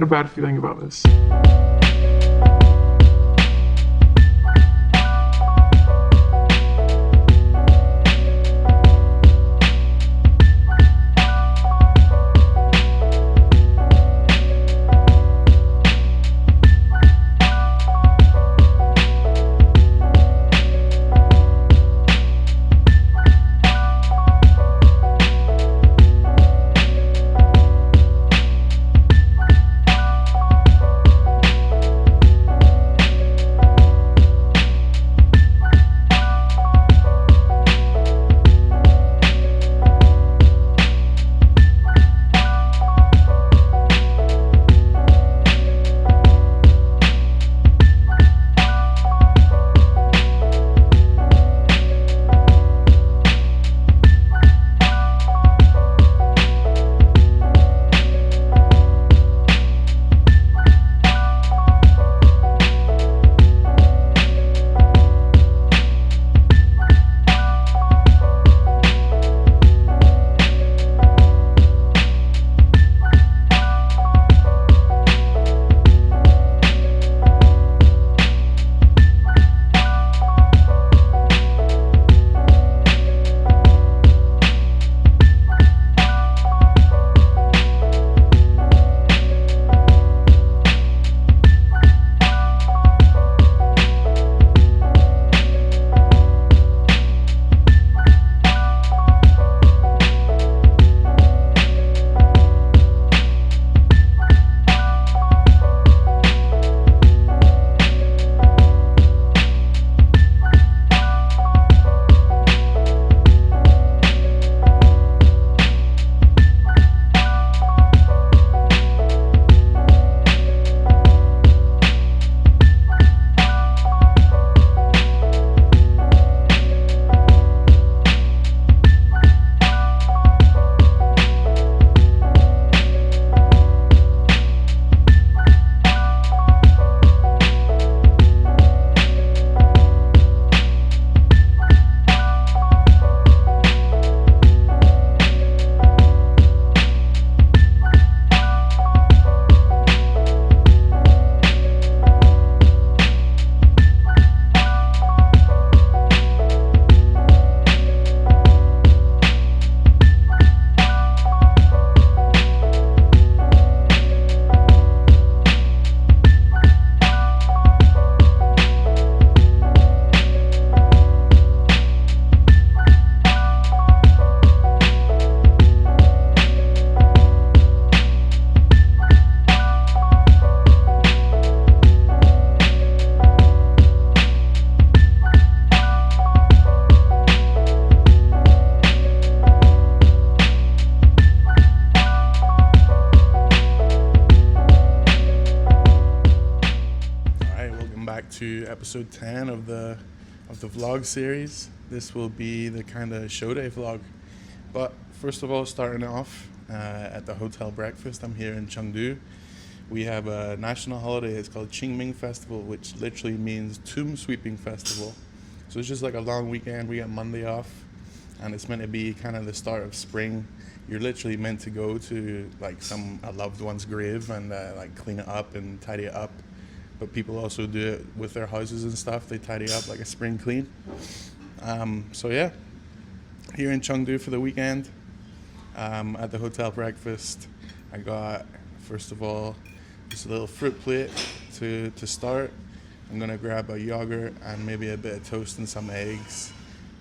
had a bad feeling about this. To episode 10 of the vlog series. This will be the kind of show day vlog, but first of all, starting off at the hotel breakfast. I'm here in Chengdu. We have a national holiday. It's called Qingming Festival, which literally means Tomb Sweeping Festival. So it's just like a long weekend. We get Monday off, and it's meant to be kind of the start of spring. You're literally meant to go to like a loved one's grave and like clean it up and tidy it up. But people also do it with their houses and stuff. They tidy up like a spring clean. So yeah, here in Chengdu for the weekend. At the hotel breakfast, I got, first of all, just a little fruit plate to start. I'm gonna grab a yogurt and maybe a bit of toast and some eggs.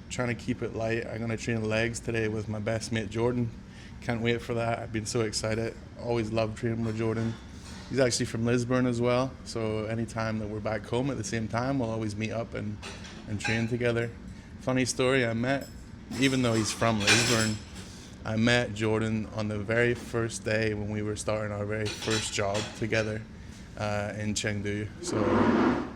Trying to keep it light. I'm gonna train legs today with my best mate Jordan. Can't wait for that. I've been so excited. Always loved training with Jordan. He's actually from Lisbon as well, so anytime that we're back home at the same time, we'll always meet up and train together. Funny story, even though he's from Lisbon, I met Jordan on the very first day when we were starting our very first job together in Chengdu. So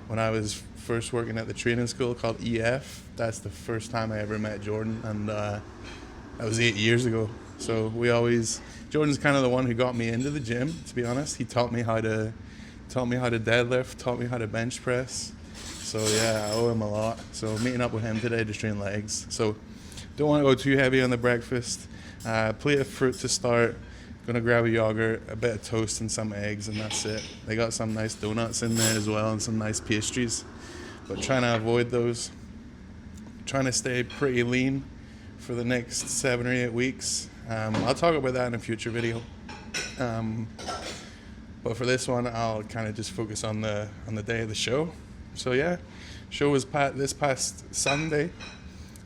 when I was first working at the training school called EF, that's the first time I ever met Jordan, and that was 8 years ago. So Jordan's kind of the one who got me into the gym, to be honest. He taught me how to deadlift, taught me how to bench press. So yeah, I owe him a lot. So meeting up with him today to train legs. So don't want to go too heavy on the breakfast. Plate of fruit to start. Gonna grab a yogurt, a bit of toast, and some eggs, and that's it. They got some nice donuts in there as well, and some nice pastries, but trying to avoid those. Trying to stay pretty lean for the next 7 or 8 weeks. I'll talk about that in a future video. But for this one, I'll kind of just focus on the day of the show. So yeah, show was this past Sunday.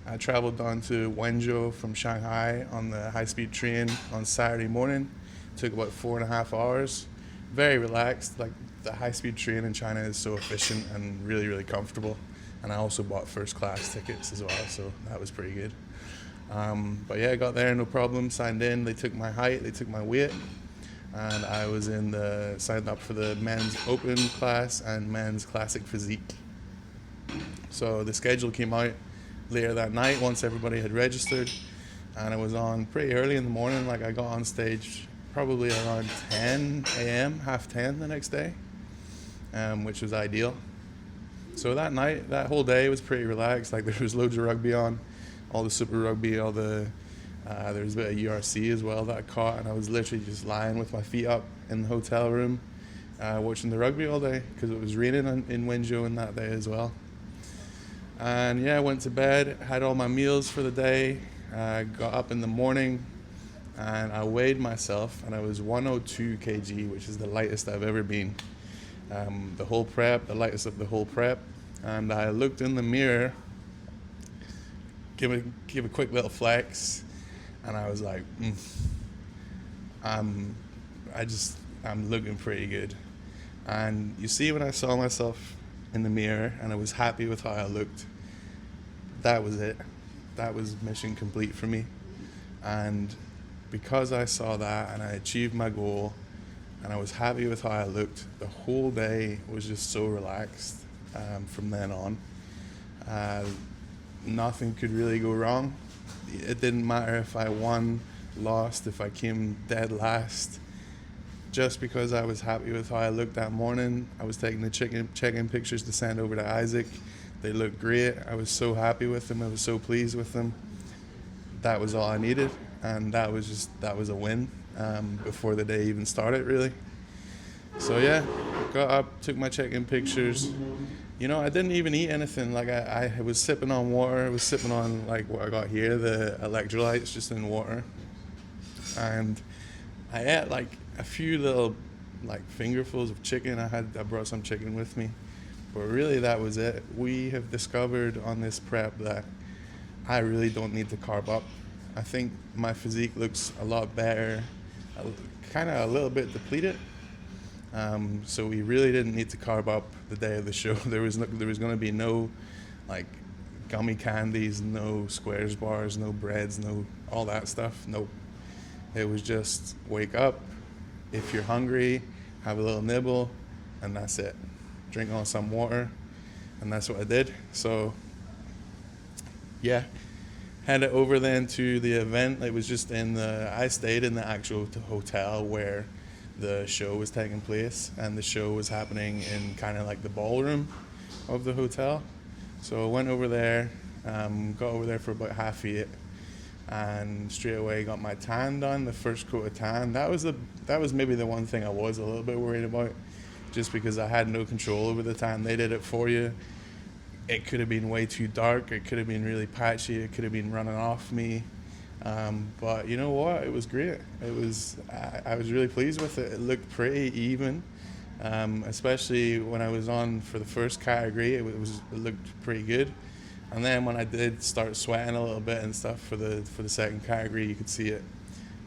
I traveled down to Wenzhou from Shanghai on the high-speed train on Saturday morning. Took about 4.5 hours. Very relaxed. Like, the high-speed train in China is so efficient and really, really comfortable. And I also bought first-class tickets as well, so that was pretty good. But yeah, I got there, no problem. Signed in. They took my height. They took my weight. And I was signed up for the men's open class and men's classic physique. So the schedule came out later that night once everybody had registered, and it was on pretty early in the morning. Like, I got on stage probably around 10 a.m., half 10 the next day, which was ideal. So that night, that whole day was pretty relaxed. Like, there was loads of rugby on, all the Super Rugby, there was a bit of URC as well that I caught, and I was literally just lying with my feet up in the hotel room watching the rugby all day, because it was raining in Wenzhou in that day as well. And yeah, I went to bed, had all my meals for the day, got up in the morning, and I weighed myself, and I was 102 kg, which is the lightest I've ever been. The lightest of the whole prep. And I looked in the mirror, give a quick little flex, and I was like, I'm looking pretty good. And you see, when I saw myself in the mirror and I was happy with how I looked, that was it. That was mission complete for me. And because I saw that and I achieved my goal and I was happy with how I looked, the whole day was just so relaxed from then on. Nothing could really go wrong. It didn't matter if I won, lost, if I came dead last. Just because I was happy with how I looked that morning, I was taking the check-in pictures to send over to Isaac. They looked great. I was so happy with them. I was so pleased with them. That was all I needed, and that was a win before the day even started, really. So yeah, got up, took my check-in pictures. You know, I didn't even eat anything. Like, I was sipping on water. I was sipping on, like, what I got here, the electrolytes, just in water. And I ate like a few little, like, fingerfuls of chicken. I brought some chicken with me, but really that was it. We have discovered on this prep that I really don't need to carb up. I think my physique looks a lot better, kind of a little bit depleted. So we really didn't need to carb up the day of the show. There was going to be no, like, gummy candies, no Squares bars, no breads, no all that stuff. Nope. It was just wake up, if you're hungry, have a little nibble, and that's it. Drink on some water, and that's what I did. So yeah, headed over then to the event. It was just I stayed in the actual hotel where the show was taking place, and the show was happening in kind of like the ballroom of the hotel. So I went over there, got over there for about 7:30, and straight away got my tan done, the first coat of tan. That was maybe the one thing I was a little bit worried about, just because I had no control over the tan. They did it for you. It could have been way too dark. It could have been really patchy. It could have been running off me. But you know what? It was great. I was really pleased with it. It looked pretty even, especially when I was on for the first category. It looked pretty good. And then when I did start sweating a little bit and stuff for the second category, you could see it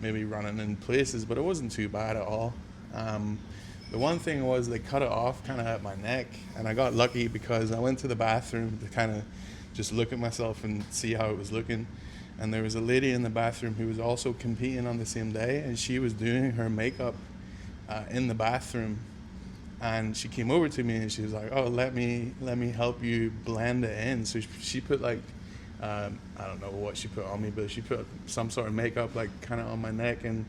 maybe running in places, but it wasn't too bad at all. The one thing was they cut it off kind of at my neck, and I got lucky because I went to the bathroom to kind of just look at myself and see how it was looking. And there was a lady in the bathroom who was also competing on the same day, and she was doing her makeup in the bathroom. And she came over to me and she was like, "Oh, let me help you blend it in." So she put like, I don't know what she put on me, but she put some sort of makeup like kind of on my neck and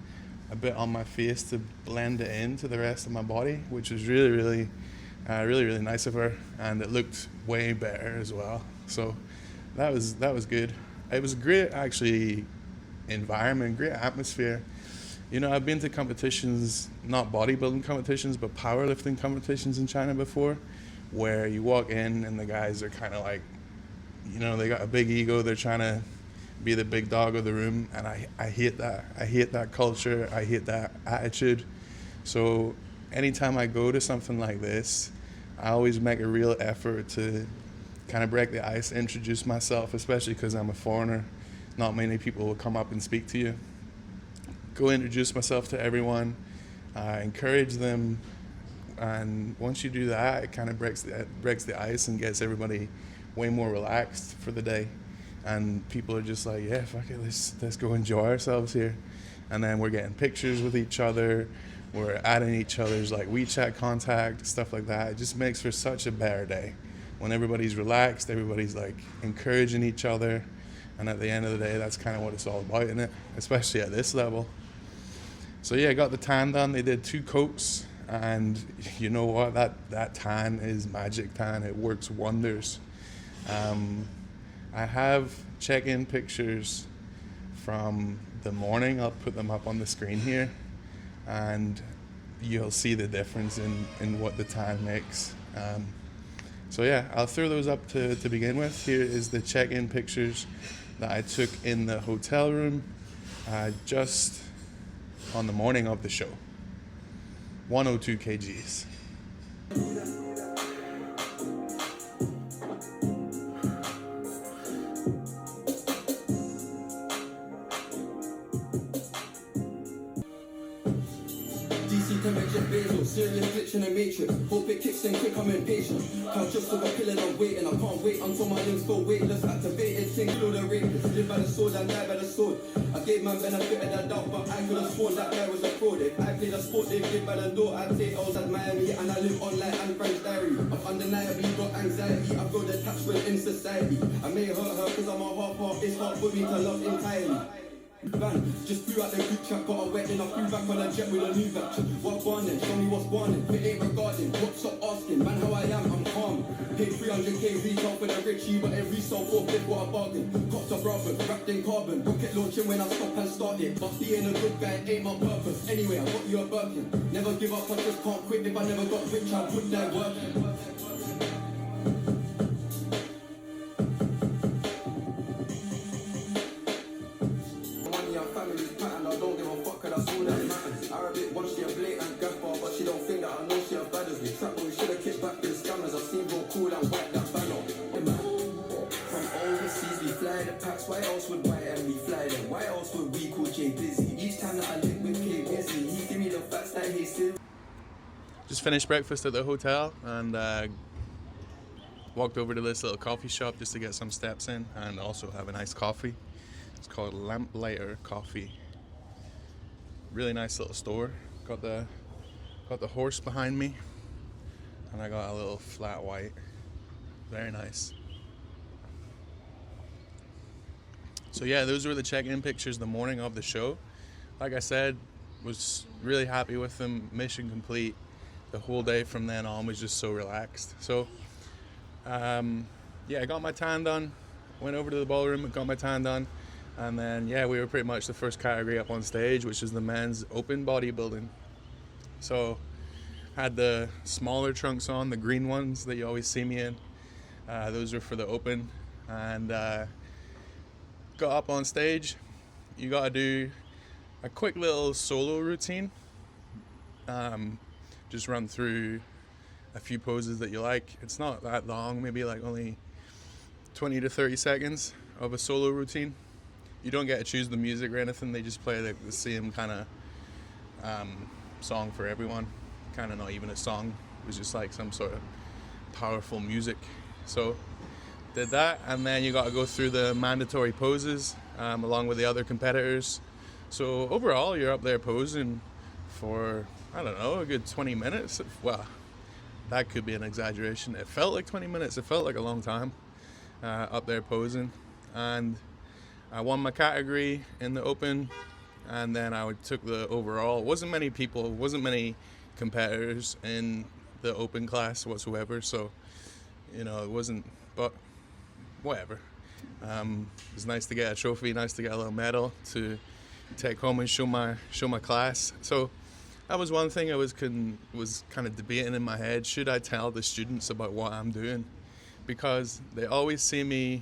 a bit on my face to blend it into the rest of my body, which was really nice of her, and it looked way better as well. So that was good. It was a great, actually, environment, great atmosphere. You know, I've been to competitions, not bodybuilding competitions, but powerlifting competitions in China before, where you walk in and the guys are kind of like, you know, they got a big ego. They're trying to be the big dog of the room, and I hate that. I hate that culture. I hate that attitude. So anytime I go to something like this, I always make a real effort to kind of break the ice, introduce myself, especially because I'm a foreigner. Not many people will come up and speak to you. Go introduce myself to everyone, encourage them, and once you do that, it kind of breaks the ice and gets everybody way more relaxed for the day. And people are just like, yeah, fuck it, let's go enjoy ourselves here. And then we're getting pictures with each other, we're adding each other's like WeChat contact, stuff like that. It just makes for such a better day when everybody's relaxed, everybody's like encouraging each other. And at the end of the day, that's kind of what it's all about, isn't it? Especially at this level. So yeah, I got the tan done. They did 2 coats, and you know what? That tan is magic tan. It works wonders. I have check-in pictures from the morning. I'll put them up on the screen here, and you'll see the difference in what the tan makes. So yeah, I'll throw those up to begin with. Here is the check-in pictures that I took in the hotel room just on the morning of the show. 102 kgs. Connection basil, serious glitch in the matrix. Hope it kicks in quick, I'm impatient. Can't just over killing, I'm waiting. I can't wait until my limbs go weightless. Activated, sing through the rapist. Live by the sword and die by the sword. I gave man benefit of the doubt, but I could have sworn that guy was a fraud. If I played a sport, they lived by the door. I'd say I was at Miami and I live online and French diary. I've undeniably got anxiety. I've got attachment in society. I may hurt her cause I'm a hard part. It's hard for me to love entirely. Van, just threw out the group chat, got a wedding, I flew back on a jet with a new batch. What's going on? Show me what's going on. It ain't regarding, what's up asking? Man, how I am, I'm calm. Paid 300k retail for the Richie, but every resale for flip, what a bargain. Cops are brothers, wrapped in carbon. Rocket launching when I stop and start it. But being a good guy ain't my purpose. Anyway, I got you a Birkin. Never give up, I just can't quit. If I never got rich, I put that work in. Arabic, watch the blatant gaffer, but she don't think that I know she as bad as me. Trap, but we should have kicked back to the scammers. I've seen real cool and white that banner. From overseas, we fly the packs. Why else would white and we fly them? Why else would we call Jay busy? Each time that I link with K busy, he give me the facts that he still. Just finished breakfast at the hotel and walked over to this little coffee shop just to get some steps in and also have a nice coffee. It's called Lamplighter Coffee. Really nice little store. Got the horse behind me, and I got a little flat white. Very nice. So yeah, those were the check-in pictures the morning of the show. Like I said, was really happy with them. Mission complete. The whole day from then on was just so relaxed. So yeah, I got my tan done. Went over to the ballroom and got my tan done. And then, yeah, we were pretty much the first category up on stage, which is the men's open bodybuilding. So, had the smaller trunks on, the green ones that you always see me in. Those were for the open. And got up on stage. You got to do a quick little solo routine. Just run through a few poses that you like. It's not that long, maybe like only 20 to 30 seconds of a solo routine. You don't get to choose the music or anything. They just play the same kind of song for everyone. Kind of not even a song. It was just like some sort of powerful music. So did that, and then you got to go through the mandatory poses along with the other competitors. So overall, you're up there posing for, I don't know, a good 20 minutes. Well, that could be an exaggeration. It felt like 20 minutes. It felt like a long time up there posing. And I won my category in the open, and then I took the overall. It wasn't many people, wasn't many competitors in the open class whatsoever, so, you know, it wasn't, but whatever. It's nice to get a trophy, nice to get a little medal to take home and show my class. So that was one thing I was kind of debating in my head. Should I tell the students about what I'm doing? Because they always see me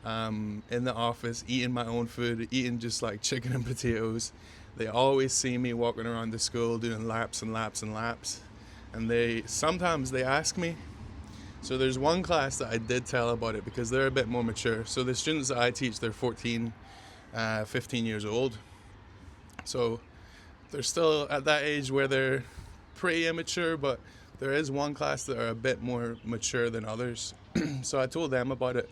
in the office eating my own food, eating just like chicken and potatoes. They always see me walking around the school doing laps and laps and laps. And sometimes they ask me. So there's one class that I did tell about it because they're a bit more mature. So the students that I teach, they're 14, 15 years old. So they're still at that age where they're pretty immature, but there is one class that are a bit more mature than others. So I told them about it.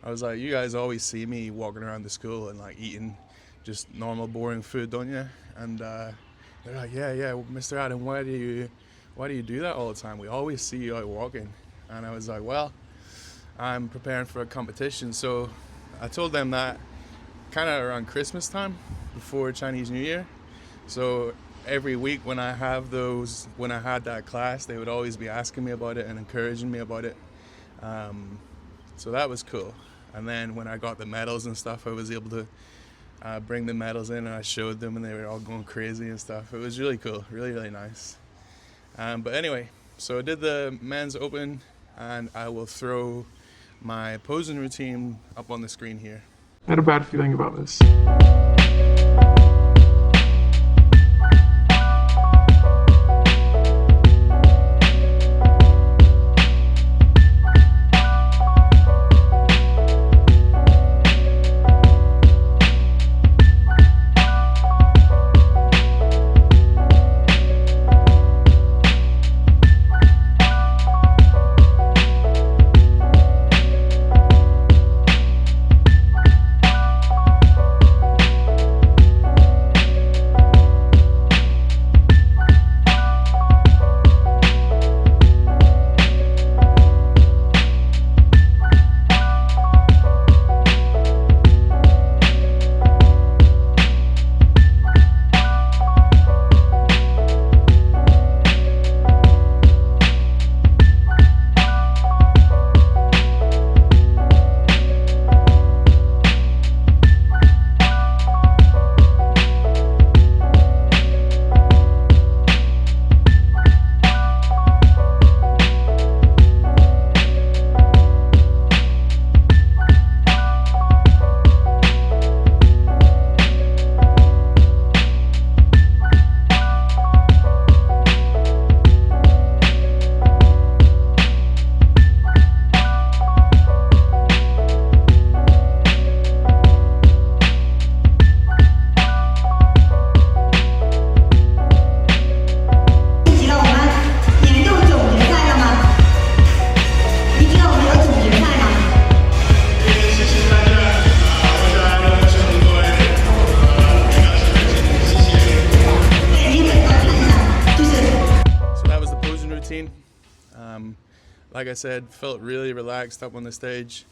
I was like, you guys always see me walking around the school and like eating just normal boring food, don't you? And they're like, yeah, well, Mr. Adam, why do you do that all the time? We always see you out walking. And I was like, well, I'm preparing for a competition. So I told them that kind of around Christmas time, before Chinese New Year. So every week when I had that class, they would always be asking me about it and encouraging me about it. So that was cool. And then when I got the medals and stuff, I was able to bring the medals in and I showed them and they were all going crazy and stuff. It was really cool, really, really nice. But anyway, so I did the men's open and I will throw my posing routine up on the screen here. I had a bad feeling about this. Like I said, felt really relaxed up on the stage.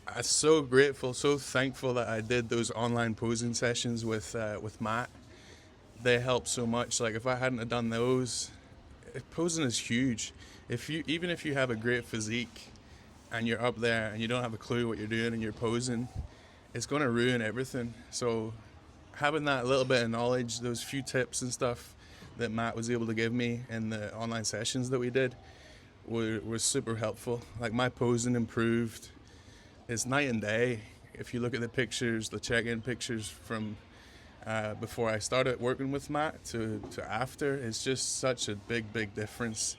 I'm so grateful, so thankful that I did those online posing sessions with Matt. They helped so much. Like if I hadn't have done those, posing is huge. Even if you have a great physique and you're up there and you don't have a clue what you're doing and you're posing, it's going to ruin everything. So having that little bit of knowledge, those few tips and stuff that Matt was able to give me in the online sessions that we did were super helpful. Like my posing improved. It's night and day. If you look at the pictures, the check-in pictures from before I started working with Matt to after, it's just such a big difference.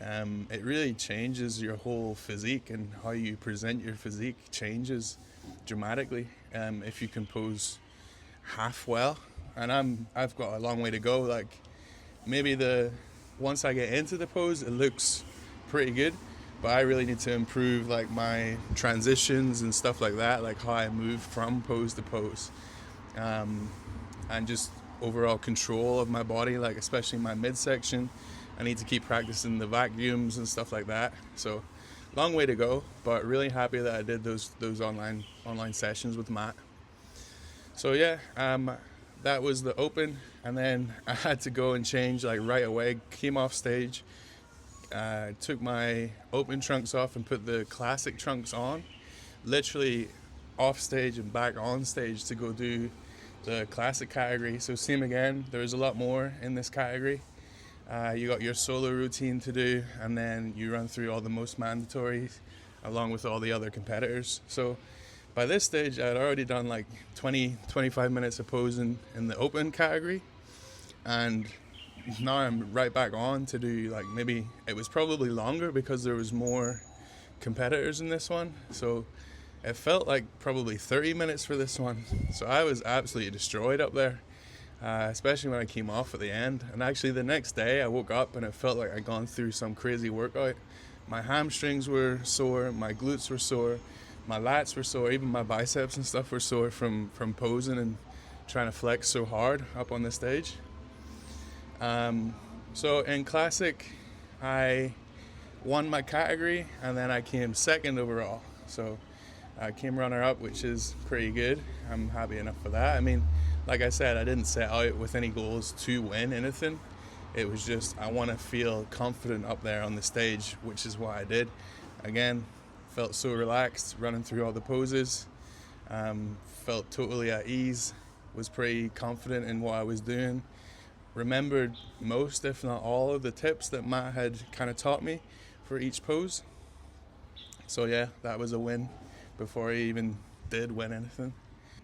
It really changes your whole physique, and how you present your physique changes dramatically if you can pose half well. And I've got a long way to go. Like maybe once I get into the pose, it looks pretty good, but I really need to improve like my transitions and stuff like that, like how I move from pose to pose, and just overall control of my body, like especially my midsection. I need to keep practicing the vacuums and stuff like that. So long way to go, but really happy that I did those online sessions with Matt. So yeah, that was the open, and then I had to go and change like right away. Came off stage, took my open trunks off and put the classic trunks on, literally off stage and back on stage to go do the classic category. So same again, there's a lot more in this category. You got your solo routine to do, and then you run through all the most mandatories along with all the other competitors. So by this stage, I'd already done like 20-25 minutes of posing in the open category, and now I'm right back on to do, like, maybe it was probably longer because there was more competitors in this one. So it felt like probably 30 minutes for this one. So I was absolutely destroyed up there, especially when I came off at the end. And actually the next day I woke up and it felt like I'd gone through some crazy workout. My hamstrings were sore, my glutes were sore, my lats were sore, even my biceps and stuff were sore from posing and trying to flex so hard up on the stage. So in classic, I won my category and then I came second overall. So I came runner-up, which is pretty good. I'm happy enough for that. I mean, like I said, I didn't set out with any goals to win anything. It was just, I want to feel confident up there on the stage, which is what I did. Again, felt so relaxed running through all the poses. Felt totally at ease, was pretty confident in what I was doing. Remembered most, if not all, of the tips that Matt had kind of taught me for each pose. So yeah, that was a win before I even did win anything.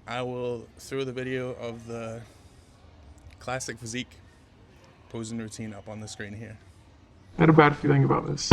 I will throw the video of the classic physique posing routine up on the screen here. I had a bad feeling about this.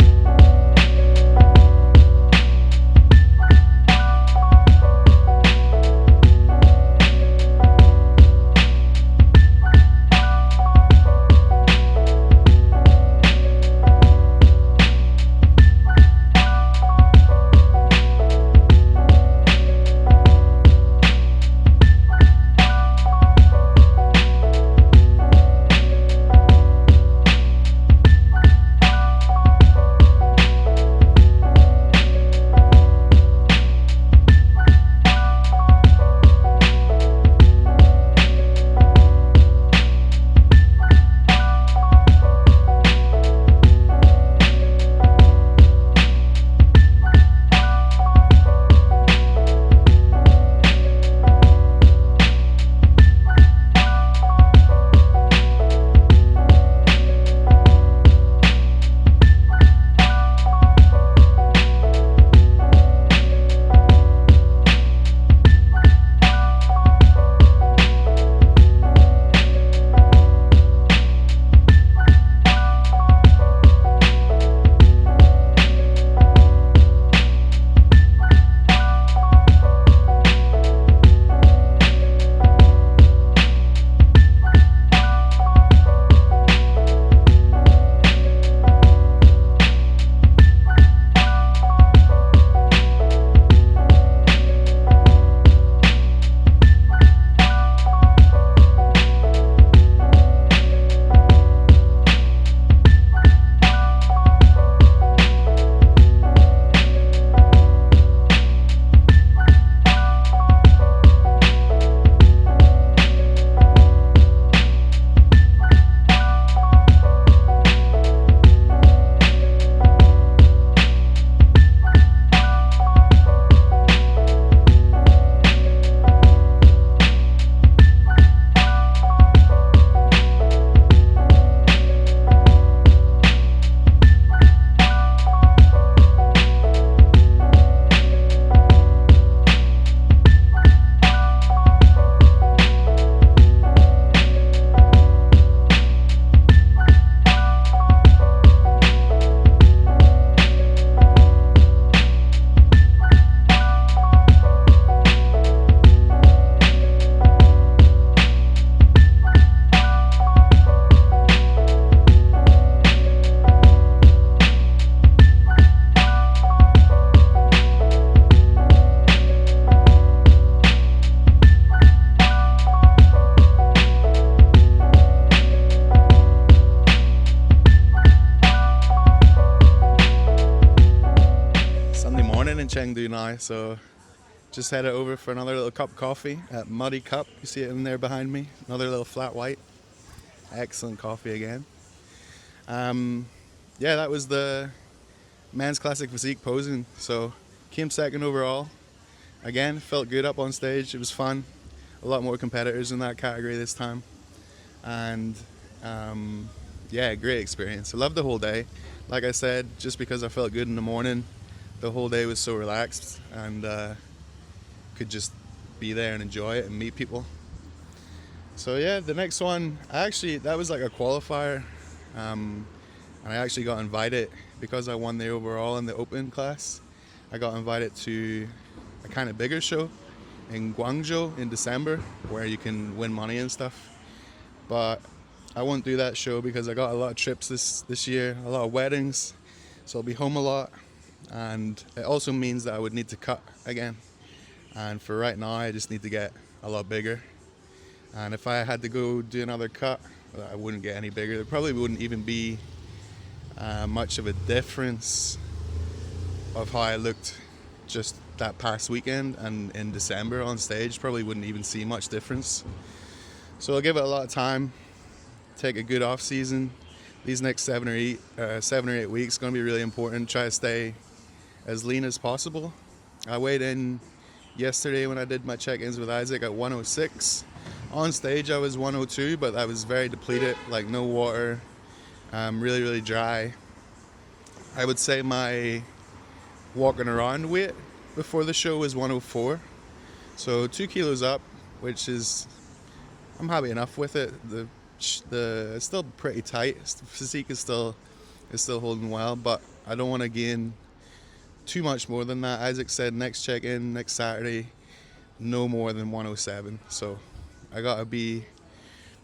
Chengdu now, so just headed over for another little cup of coffee at Muddy Cup. You see it in there behind me, another little flat white. Excellent coffee again. Yeah, that was the men's classic physique posing, so came second overall. Again, felt good up on stage, it was fun. a lot more competitors in that category this time, and yeah, great experience. I loved the whole day. Like I said, just because I felt good in the morning, the whole day was so relaxed, and could just be there and enjoy it and meet people. So yeah, the next one, that was like a qualifier, and I actually got invited because I won the overall in the open class. I got invited to a kind of bigger show in Wenzhou in December where you can win money and stuff. But I won't do that show because I got a lot of trips this year, a lot of weddings, so I'll be home a lot, and it also means that I would need to cut again. And for right now, I just need to get a lot bigger. And if I had to go do another cut, I wouldn't get any bigger. There probably wouldn't even be much of a difference of how I looked just that past weekend and in December on stage. Probably wouldn't even see much difference. So I'll give it a lot of time, take a good off season. These next 7 or 8 weeks going to be really important. Try to stay as lean as possible. I weighed in yesterday when I did my check-ins with Isaac at 106. On stage I was 102, but I was very depleted, like no water, really, really dry. I would say my walking around weight before the show was 104. So 2 kilos up, which is, I'm happy enough with it. It's still pretty tight. The physique is still holding well, but I don't want to gain too much more than that. Isaac said next check-in, next Saturday, no more than 107. So I gotta be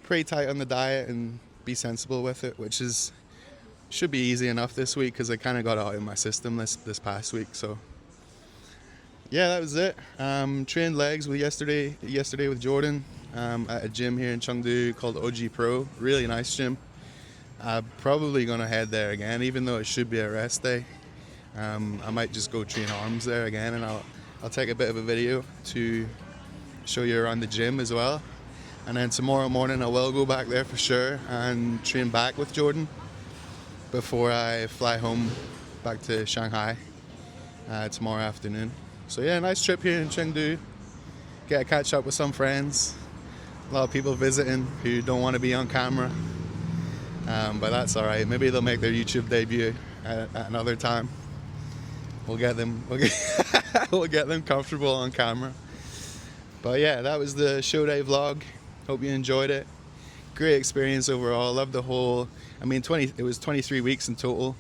pretty tight on the diet and be sensible with it, which should be easy enough this week because I kind of got it out of my system this past week. So yeah, that was it. Trained legs yesterday with Jordan at a gym here in Chengdu called OG Pro. Really nice gym. I'm probably gonna head there again, even though it should be a rest day. I might just go train arms there again, and I'll take a bit of a video to show you around the gym as well. And then tomorrow morning I will go back there for sure and train back with Jordan before I fly home back to Shanghai tomorrow afternoon. So yeah, nice trip here in Chengdu. Get to catch up with some friends. A lot of people visiting who don't want to be on camera, but that's all right. Maybe they'll make their YouTube debut at another time. We'll get them comfortable on camera. But yeah, that was the show day vlog. Hope you enjoyed it. Great experience overall. Loved the whole, it was 23 weeks in total.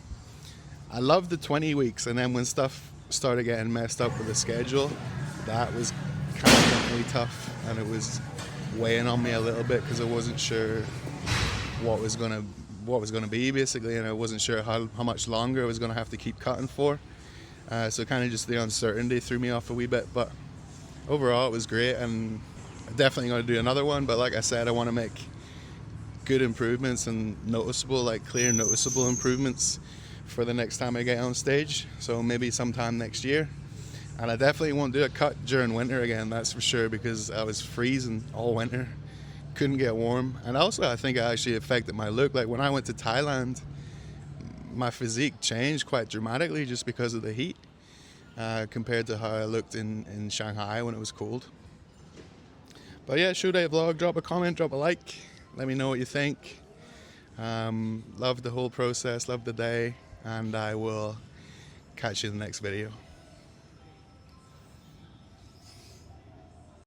I loved the 20 weeks, and then when stuff started getting messed up with the schedule, that was kind of definitely tough, and it was weighing on me a little bit because I wasn't sure what was gonna be basically, and I wasn't sure how much longer I was gonna have to keep cutting for. So kind of just the uncertainty threw me off a wee bit, but overall it was great, and I'm definitely going to do another one. But like I said, I want to make good improvements and clear noticeable improvements for the next time I get on stage. So maybe sometime next year. And I definitely won't do a cut during winter again, that's for sure, because I was freezing all winter, couldn't get warm. And also I think it actually affected my look. Like when I went to Thailand, my physique changed quite dramatically just because of the heat compared to how I looked in Shanghai when it was cold. But yeah, show day vlog. Drop a comment, drop a like, let me know what you think. Love the whole process, love the day, and I will catch you in the next video.